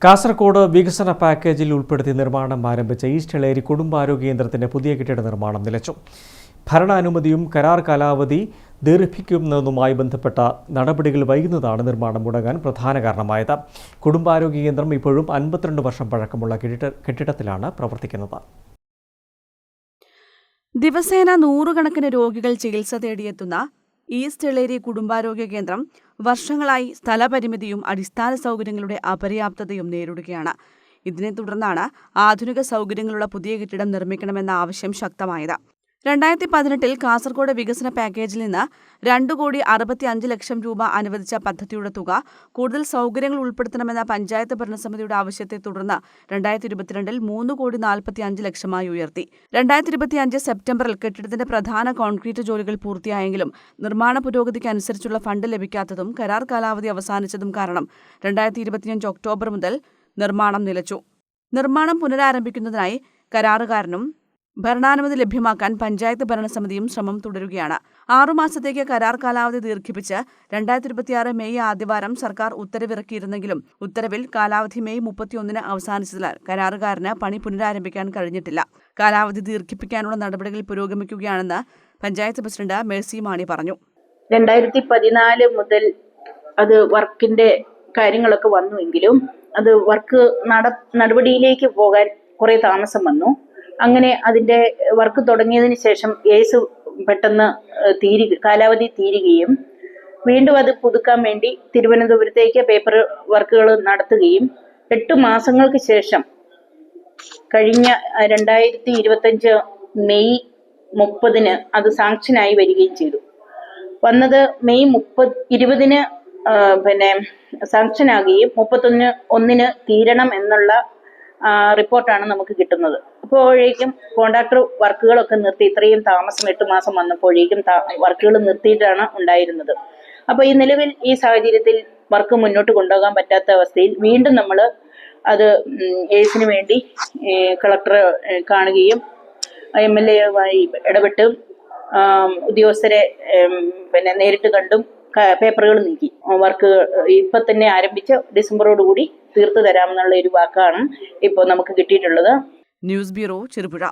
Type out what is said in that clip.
കാസർഗോഡ് വികസന പാക്കേജിൽ ഉൾപ്പെടുത്തി നിർമ്മാണം ആരംഭിച്ച ഈസ്റ്റ് എളേരി കുടുംബാരോഗ്യ കേന്ദ്രത്തിന്റെ പുതിയ കെട്ടിട നിർമ്മാണം നിലച്ചു. ഭരണാനുമതിയും കരാർ കാലാവധി ദീർഘിപ്പിക്കുന്നതുമായി ബന്ധപ്പെട്ട നടപടികൾ വൈകുന്നതാണ് നിർമ്മാണം മുടങ്ങാൻ പ്രധാന കാരണമായത്. കുടുംബാരോഗ്യ കേന്ദ്രം ഇപ്പോഴും 52 വർഷം പഴക്കമുള്ള കെട്ടിടത്തിലാണ് പ്രവർത്തിക്കുന്നത്. ദിവസേന നൂറുകണക്കിന് രോഗികൾ ചികിത്സ തേടിയെത്തുന്ന ഈസ്റ്റ് എളേരി കുടുംബാരോഗ്യ കേന്ദ്രം വർഷങ്ങളായി സ്ഥലപരിമിതിയും അടിസ്ഥാന സൗകര്യങ്ങളുടെ അപര്യാപ്തതയും നേരിടുകയാണ്. ഇതിനെ തുടർന്നാണ് ആധുനിക സൗകര്യങ്ങളുള്ള പുതിയ കെട്ടിടം നിർമ്മിക്കണമെന്ന ആവശ്യം ശക്തമായത്. 2018 കാസർഗോഡ് വികസന പാക്കേജിൽ നിന്ന് 2,65,00,000 രൂപ അനുവദിച്ച പദ്ധതിയുടെ തുക കൂടുതൽ സൗകര്യങ്ങൾ ഉൾപ്പെടുത്തണമെന്ന പഞ്ചായത്ത് ഭരണസമിതിയുടെ ആവശ്യത്തെ തുടർന്ന് 2022 3,45,00,000 ഉയർത്തി. 2025 സെപ്റ്റംബറിൽ കെട്ടിടത്തിന്റെ പ്രധാന കോൺക്രീറ്റ് ജോലികൾ പൂർത്തിയായെങ്കിലും നിർമ്മാണ പുരോഗതിക്ക് അനുസരിച്ചുള്ള ഫണ്ട് ലഭിക്കാത്തതും കരാർ കാലാവധി അവസാനിച്ചതും കാരണം 2025 ഒക്ടോബർ മുതൽ നിർമ്മാണം നിലച്ചു. നിർമ്മാണം പുനരാരംഭിക്കുന്നതിനായി കരാറുകാരനും ഭരണാനുമതി ലഭ്യമാക്കാൻ പഞ്ചായത്ത് ഭരണസമിതിയും ശ്രമം തുടരുകയാണ്. 6 മാസത്തേക്ക് കരാർ കാലാവധി ദീർഘിപ്പിച്ച് 2026 മെയ് ആദ്യവാരം സർക്കാർ ഉത്തരവിറക്കിയിരുന്നെങ്കിലും ഉത്തരവിൽ കാലാവധി മെയ് 31 അവസാനിച്ചതിനാൽ കരാറുകാരന് പണി പുനരാരംഭിക്കാൻ കഴിഞ്ഞിട്ടില്ല. കാലാവധി ദീർഘിപ്പിക്കാനുള്ള നടപടികൾ പുരോഗമിക്കുകയാണെന്ന് പഞ്ചായത്ത് പ്രസിഡന്റ് മേഴ്സി മാണി പറഞ്ഞു. 2014 മുതൽ അത് വർക്കിന്റെ കാര്യങ്ങളൊക്കെ വന്നുവെങ്കിലും അത് വർക്ക് നടപടിയിലേക്ക് പോകാൻ കുറെ താമസം വന്നു. അങ്ങനെ അതിന്റെ വർക്ക് തുടങ്ങിയതിന് ശേഷം കേസ് പെട്ടെന്ന് കാലാവധി തീരുകയും വീണ്ടും അത് പുതുക്കാൻ വേണ്ടി തിരുവനന്തപുരത്തേക്ക് പേപ്പർ വർക്കുകൾ നടത്തുകയും 8 മാസങ്ങൾക്ക് ശേഷം കഴിഞ്ഞ 2025 മെയ് 30 അത് സാങ്ഷനായി വരികയും ചെയ്തു. വന്നത് മെയ് 20 സാങ്ഷനാകുകയും 31 തീരണം എന്നുള്ള റിപ്പോർട്ടാണ് നമുക്ക് കിട്ടുന്നത്. അപ്പോഴേക്കും കോൺട്രാക്ടർ വർക്കുകളൊക്കെ നിർത്തി. ഇത്രയും താമസം 8 മാസം വന്നപ്പോഴേക്കും വർക്കുകൾ നിർത്തിയിട്ടാണ് ഉണ്ടായിരുന്നത്. അപ്പോൾ ഈ നിലവിൽ ഈ സാഹചര്യത്തിൽ വർക്ക് മുന്നോട്ട് കൊണ്ടുപോകാൻ പറ്റാത്ത അവസ്ഥയിൽ വീണ്ടും നമ്മൾ അത് എസിന് വേണ്ടി കളക്ടറെ കാണുകയും MLA-യുമായി ഇടപെട്ടും ഉദ്യോഗസ്ഥരെ നേരിട്ട് കണ്ടും പേപ്പറുകൾ നീക്കി. വർക്ക് ഇപ്പൊ തന്നെ ആരംഭിച്ച് ഡിസംബറോടുകൂടി തീർത്തു തരാമെന്നുള്ള ഒരു വാക്കാണ് ഇപ്പോൾ നമുക്ക് കിട്ടിയിട്ടുള്ളത്. News bureau, Cherupuzha.